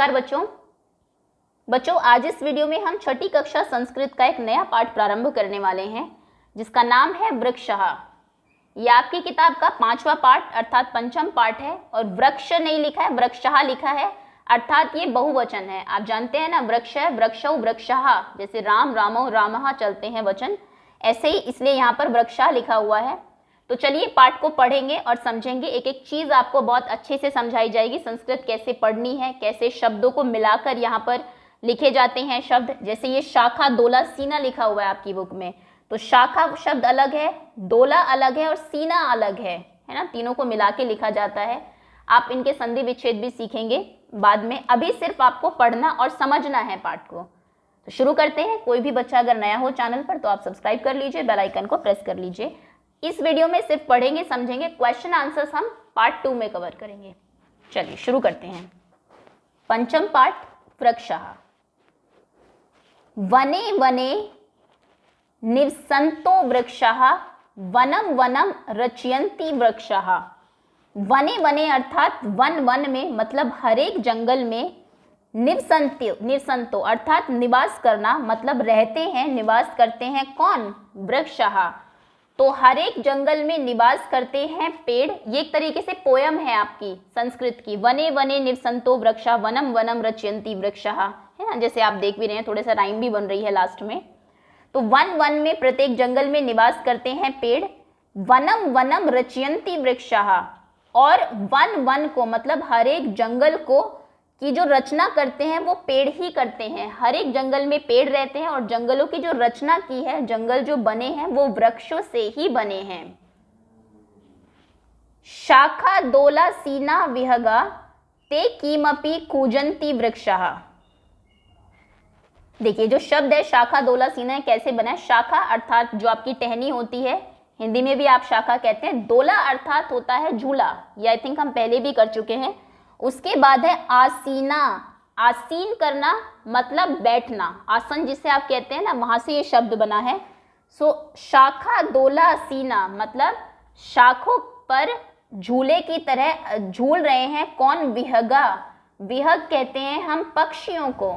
नमस्कार बच्चों आज इस वीडियो में हम छठी कक्षा संस्कृत का एक नया पाठ प्रारंभ करने वाले हैं जिसका नाम है वृक्षः। ये आपकी किताब का 5वां पाठ अर्थात पंचम पाठ है और वृक्ष नहीं लिखा है, वृक्षः लिखा है, अर्थात ये बहुवचन है। आप जानते हैं ना, वृक्ष है, वृक्षौ वृक्षः, जैसे राम रामौ रामः चलते हैं वचन, ऐसे ही इसलिए यहाँ पर वृक्षः लिखा हुआ है। तो चलिए पाठ को पढ़ेंगे और समझेंगे। एक एक चीज़ आपको बहुत अच्छे से समझाई जाएगी, संस्कृत कैसे पढ़नी है, कैसे शब्दों को मिलाकर यहाँ पर लिखे जाते हैं शब्द। जैसे ये शाखा दोला सीना लिखा हुआ है आपकी बुक में, तो शाखा शब्द अलग है, दोला अलग है और सीना अलग है ना, तीनों को मिला के लिखा जाता है। आप इनके संधि विच्छेद भी सीखेंगे बाद में, अभी सिर्फ आपको पढ़ना और समझना है पाठ को। तो शुरू करते हैं। कोई भी बच्चा अगर नया हो चैनल पर तो आप सब्सक्राइब कर लीजिए, बेल आइकन को प्रेस कर लीजिए। इस वीडियो में सिर्फ पढ़ेंगे समझेंगे, क्वेश्चन आंसर्स हम पार्ट 2 में कवर करेंगे। चलिए शुरू करते हैं। पंचम पाठ वृक्षः। वने वने निवसन्तो वृक्षः वनम वनम रचयन्ति वृक्षः। वने वने अर्थात वन वन में, मतलब हर एक जंगल में, निवसन्तो अर्थात निवास करना, मतलब रहते हैं, निवास करते हैं। कौन? वृक्षः। तो हर एक जंगल में निवास करते हैं पेड़। ये एक तरीके से पोयम है आपकी संस्कृत की। वने वने निवसन्तो वृक्षः वनम वनम रचयन्ति वृक्षः, है ना, जैसे आप देख भी रहे हैं, थोड़ा सा राइम भी बन रही है लास्ट में। तो वन वन में, प्रत्येक जंगल में निवास करते हैं पेड़। वनम वनम रचयन्ति वृक्षः, और वन वन को मतलब हर एक जंगल को की जो रचना करते हैं वो पेड़ ही करते हैं। हर एक जंगल में पेड़ रहते हैं और जंगलों की जो रचना की है, जंगल जो बने हैं वो वृक्षों से ही बने हैं। शाखा दोला सीना विहगा ते किमपि कूजन्ति वृक्षः। देखिए जो शब्द है शाखा दोला सीना कैसे बना है। शाखा अर्थात जो आपकी टहनी होती है, हिंदी में भी आप शाखा कहते हैं। दोला अर्थात होता है झूला, ये आई थिंक हम पहले भी कर चुके हैं। उसके बाद है आसीना। आसीन करना मतलब बैठना, आसन जिसे आप कहते हैं ना, वहां से ये शब्द बना है। सो शाखा दोला आसीना मतलब शाखों पर झूले की तरह झूल रहे हैं। कौन? विहगा। विहग कहते हैं हम पक्षियों को।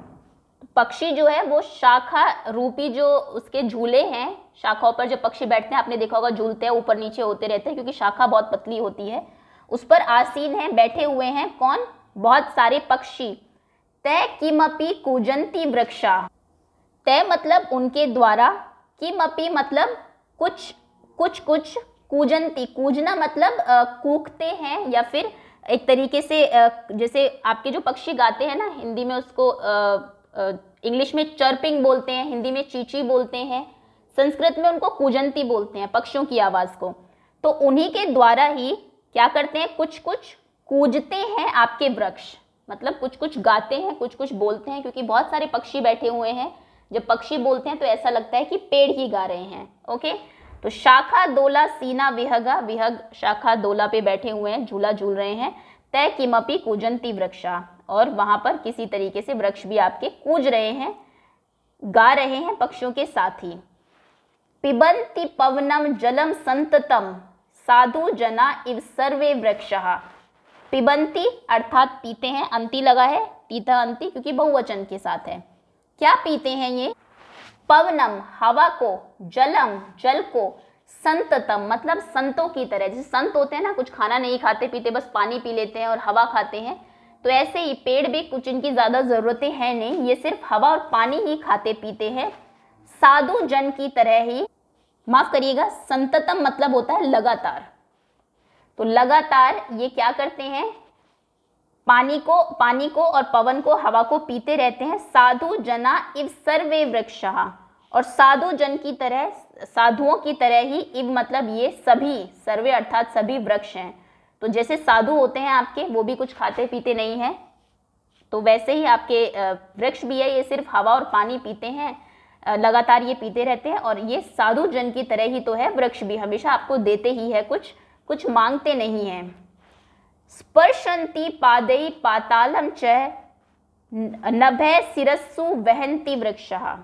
पक्षी जो है वो शाखा रूपी जो उसके झूले हैं, शाखाओं पर जो पक्षी बैठते हैं, आपने देखा होगा झूलते हैं, ऊपर नीचे होते रहते हैं क्योंकि शाखा बहुत पतली होती है। उस पर आसीन है, बैठे हुए हैं। कौन? बहुत सारे पक्षी। तय किमपि कूजन्ति वृक्षा। तय मतलब उनके द्वारा, किमपि मतलब कुछ कुछ कुछ, कूजन्ति कूजना मतलब कूकते हैं, या फिर एक तरीके से जैसे आपके जो पक्षी गाते हैं ना, हिंदी में उसको इंग्लिश में चर्पिंग बोलते हैं, हिंदी में चींची बोलते हैं, संस्कृत में उनको कूजन्ति बोलते हैं, पक्षियों की आवाज़ को। तो उन्हीं के द्वारा ही क्या करते हैं, कुछ कुछ कूजते हैं आपके वृक्ष, मतलब कुछ कुछ गाते हैं, कुछ कुछ बोलते हैं, क्योंकि बहुत सारे पक्षी बैठे हुए हैं। जब पक्षी बोलते हैं तो ऐसा लगता है कि पेड़ ही गा रहे हैं। ओके, तो शाखा दोला सीना विहगा, विहग शाखा दोला पे बैठे हुए हैं, झूला झूल रहे हैं। तय किमपि कूजन्ति वृक्षा, और वहां पर किसी तरीके से वृक्ष भी आपके कूज रहे हैं, गा रहे हैं पक्षियों के साथ ही। पिबन्ति पवनम जलम संततम साधु जना इव सर्वे वृक्षः। पिबन्ति अर्थात पीते हैं, अंति लगा है, तीता अंति, क्योंकि बहुवचन के साथ है। क्या पीते हैं ये? पवनम हवा को, जलम जल को, संततम मतलब संतों की तरह। जैसे संत होते हैं ना, कुछ खाना नहीं खाते पीते, बस पानी पी लेते हैं और हवा खाते हैं, तो ऐसे ही पेड़ भी कुछ इनकी ज़्यादा ज़रूरतें हैं नहीं, ये सिर्फ हवा और पानी ही खाते पीते हैं, साधु जन की तरह ही। माफ करिएगा, संततम मतलब होता है लगातार। तो लगातार ये क्या करते हैं, पानी को और पवन को, हवा को पीते रहते हैं। साधु जना इव सर्वे वृक्षः, और साधु जन की तरह, साधुओं की तरह ही, इव मतलब ये सभी, सर्वे अर्थात सभी वृक्ष हैं। तो जैसे साधु होते हैं आपके, वो भी कुछ खाते पीते नहीं हैं, तो वैसे ही आपके वृक्ष भी है, ये सिर्फ हवा और पानी पीते हैं, लगातार ये पीते रहते हैं। और ये साधु जन की तरह ही तो है वृक्ष भी, हमेशा आपको देते ही है, कुछ कुछ मांगते नहीं हैं। स्पर्शन्ति पादै पातालम च नभे शिरस्सु वहन्ति वृक्षः।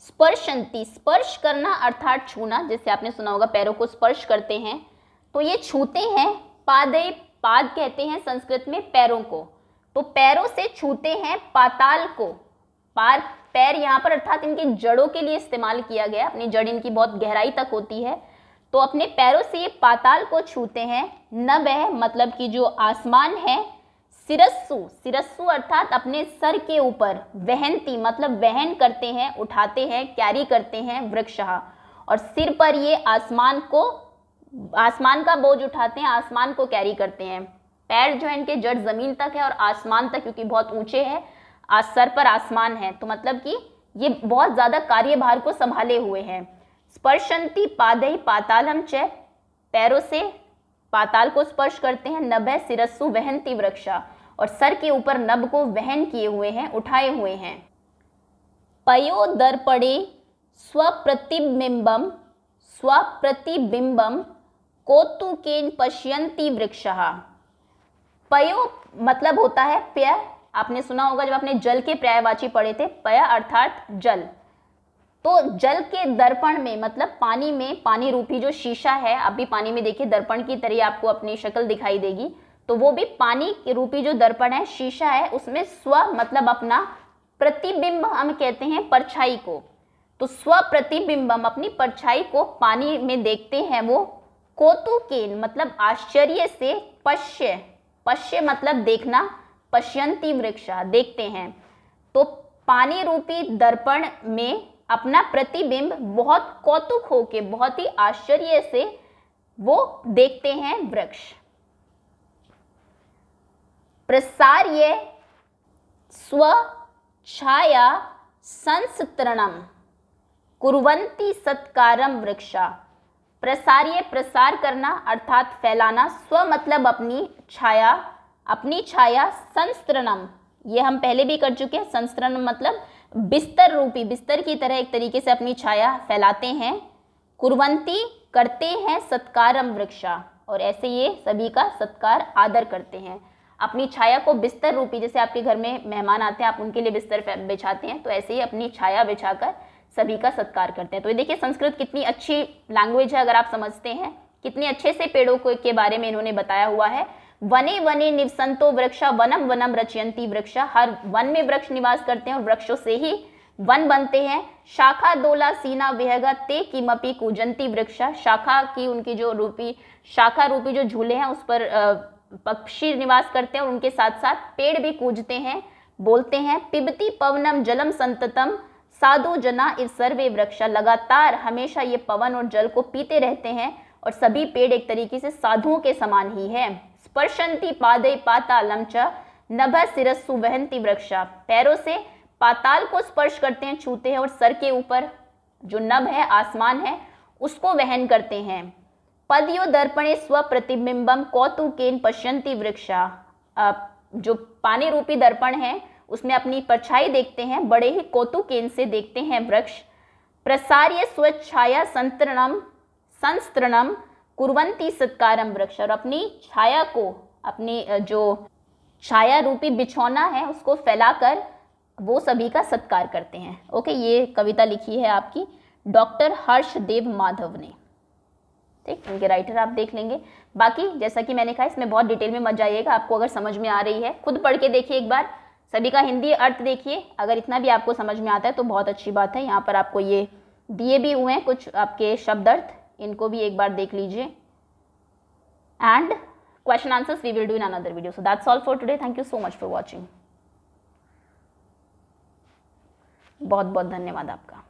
स्पर्शन्ति, स्पर्श करना अर्थात छूना, जैसे आपने सुना होगा पैरों को स्पर्श करते हैं, तो ये छूते हैं। पादै, पाद कहते हैं संस्कृत में पैरों को। तो पैरों से छूते हैं पाताल को। पैर यहाँ पर अर्थात इनकी जड़ों के लिए इस्तेमाल किया गया, अपनी जड़ इनकी बहुत गहराई तक होती है, तो अपने पैरों से ये पाताल को छूते हैं। नभः मतलब कि जो आसमान है। सिरस्सु अर्थात अपने सर के ऊपर। वहंती मतलब वहन करते हैं, उठाते हैं, कैरी करते हैं। वृक्षः और सिर पर ये आसमान का बोझ उठाते हैं, आसमान को कैरी करते हैं। पैर जो है इनके जड़ जमीन तक है और आसमान तक, क्योंकि बहुत ऊंचे है, सर पर आसमान है, तो मतलब कि ये बहुत ज्यादा कार्यभार को संभाले हुए हैं। स्पर्शन्ति पादैः पातालम च, पैरों से पाताल को स्पर्श करते हैं। नभः सिरस्सु वहन्ति वृक्षा, और सर के ऊपर नभ को वहन किए हुए हैं, उठाए हुए हैं। पयो दर्पणे स्वप्रतिबिंबम कौतुकेन पश्यन्ति वृक्षः। पयो मतलब होता है पय, आपने सुना होगा जब आपने जल के पर्यायवाची पढ़े थे, पय अर्थात जल। तो जल के दर्पण में मतलब पानी में, पानी रूपी जो शीशा है, आप भी पानी में देखिए दर्पण की तरह आपको अपनी शक्ल दिखाई देगी, तो वो भी पानी रूपी जो दर्पण है, शीशा है, उसमें स्व मतलब अपना, प्रतिबिंब हम कहते हैं परछाई को, तो स्व प्रतिबिंबम अपनी परछाई को पानी में देखते हैं वो। कौतुकेन मतलब आश्चर्य से। पश्य मतलब देखना। पश्यन्ति वृक्षा देखते हैं। तो पानी रूपी दर्पण में अपना प्रतिबिंब बहुत कौतुक होके, बहुत ही आश्चर्य से वो देखते हैं वृक्ष। प्रसार्य स्वछाया संस्तरणम कुर्वन्ति सत्कारम वृक्षा। प्रसार्य प्रसार करना अर्थात फैलाना। स्व मतलब अपनी छाया। संस्तरणम ये हम पहले भी कर चुके हैं। संस्तरणम मतलब बिस्तर रूपी, बिस्तर की तरह एक तरीके से अपनी छाया फैलाते हैं। कुर्वन्ति करते हैं सत्कारम वृक्षा, और ऐसे ये सभी का सत्कार आदर करते हैं। अपनी छाया को बिस्तर रूपी, जैसे आपके घर में मेहमान आते हैं आप उनके लिए बिस्तर बिछाते हैं, तो ऐसे ही अपनी छाया बिछाकर सभी का सत्कार करते हैं। तो ये देखिए संस्कृत कितनी अच्छी लैंग्वेज है, अगर आप समझते हैं कितने अच्छे से पेड़ों के बारे में इन्होंने बताया हुआ है। वने वने निवसंतो वृक्षा वनम वनम रचयन्ति वृक्षा, हर वन में वृक्ष निवास करते हैं और वृक्षों से ही वन बनते हैं। शाखा दोला सीना विहगा ते किमपि कूजंती वृक्षा, शाखा की उनकी जो शाखा रूपी जो झूले हैं उस पर पक्षी निवास करते हैं और उनके साथ साथ पेड़ भी कूजते हैं, बोलते हैं। पिबती पवनम जलम संततम साधु जना इव सर्वे वृक्षा, लगातार हमेशा ये पवन और जल को पीते रहते हैं और सभी पेड़ एक तरीके से साधुओं के समान ही है। स्पर्शन्ति पादैः पातालं च नभः सिरस्सु वहन्ति वृक्षा, पैरों से पाताल को स्पर्श करते हैं, छूते हैं, और सर के ऊपर जो नभ है, आसमान है, उसको वहन करते हैं। पदयो दर्पणे स्व प्रतिबिंबम कौतुकेन पश्यन्ति वृक्षा, जो पानी रूपी दर्पण है उसमें अपनी परछाई देखते हैं, बड़े ही कौतुकेन से देखते हैं वृक्ष। प्रसार्य स्वच्छाया संस्तरणम कुर्वन्ति सत्कारम वृक्ष, और अपनी छाया को, अपनी जो छाया रूपी बिछौना है उसको फैलाकर वो सभी का सत्कार करते हैं। ओके, ये कविता लिखी है आपकी डॉक्टर हर्षदेव माधव ने। ठीक, इनके राइटर आप देख लेंगे। बाकी जैसा कि मैंने कहा इसमें बहुत डिटेल में मत जाइएगा, आपको अगर समझ में आ रही है खुद पढ़ के देखिए एक बार, सभी का हिंदी अर्थ देखिए, अगर इतना भी आपको समझ में आता है तो बहुत अच्छी बात है। यहाँ पर आपको ये दिए भी हुए हैं कुछ आपके शब्द अर्थ, इनको भी एक बार देख लीजिए। And question answers we will do in another video. So that's all for today. Thank you so much for watching. बहुत बहुत धन्यवाद आपका।